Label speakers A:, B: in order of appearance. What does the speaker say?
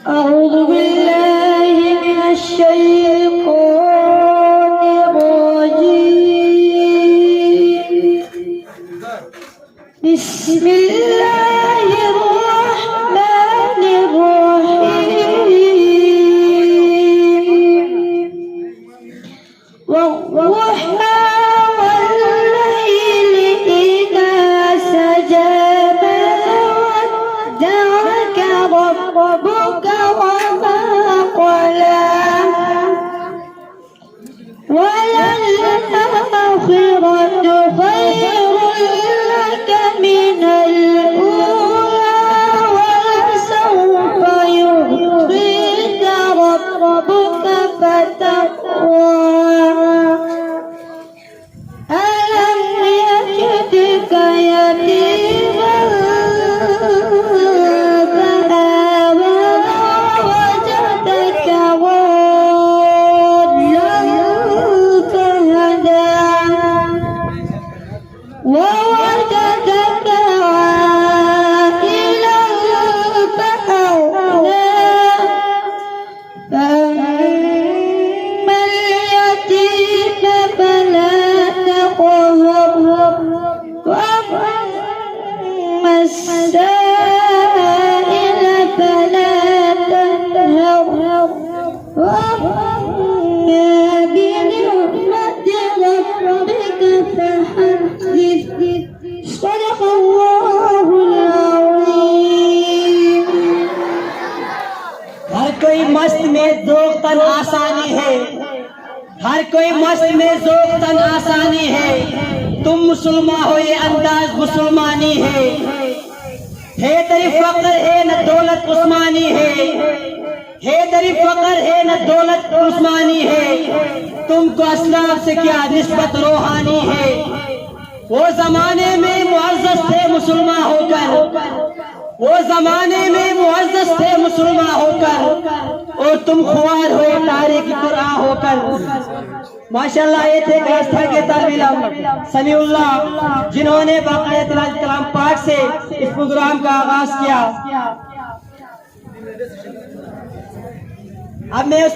A: أعوذ بالله من الشيطان الرجيم. بسم الله الرحمن الرحيم. والضحى والليل إذا سجى ما ودعك ربك وما قلى وللآخرة خير لك من الأولى ولسوف يعطيك ربك فتقوى ألم يجدك يتيما فآوى ووجدك ضالا فهدى ووجدك عائلا فأغنى فأما اليتيم فلا تقهر وأما السائل فلا تنهر وأما بنعمة ربك فحدث. صدق الله العظيم.
B: हर कोई मस्त में जोग तन आसानी है, हर कोई मस्त में जोग तन आसानी है। तुम मुसलमान हो ये अंदाज मुसलमानी है तेरी फक्र है न दौलत उस्मानी है तेरी फक्र है न दौलत उस्मानी है। तुमको असलाफ से क्या निस्बत रूहानी है। वो जमाने में मुअज़्ज़ज़ थे मुसलमान होकर, वो जमाने में मुअज़्ज़ज़ थे मुसलमान होकर, और तुम खुआर हुए तारीख कुरान होकर। माशाअल्लाह ये थे आस्था के तालिब इल्म समीउल्लाह, जिन्होंने बाकायदा तिलावत कलाम पाक से इस प्रोग्राम का आगाज किया। अब मैं उस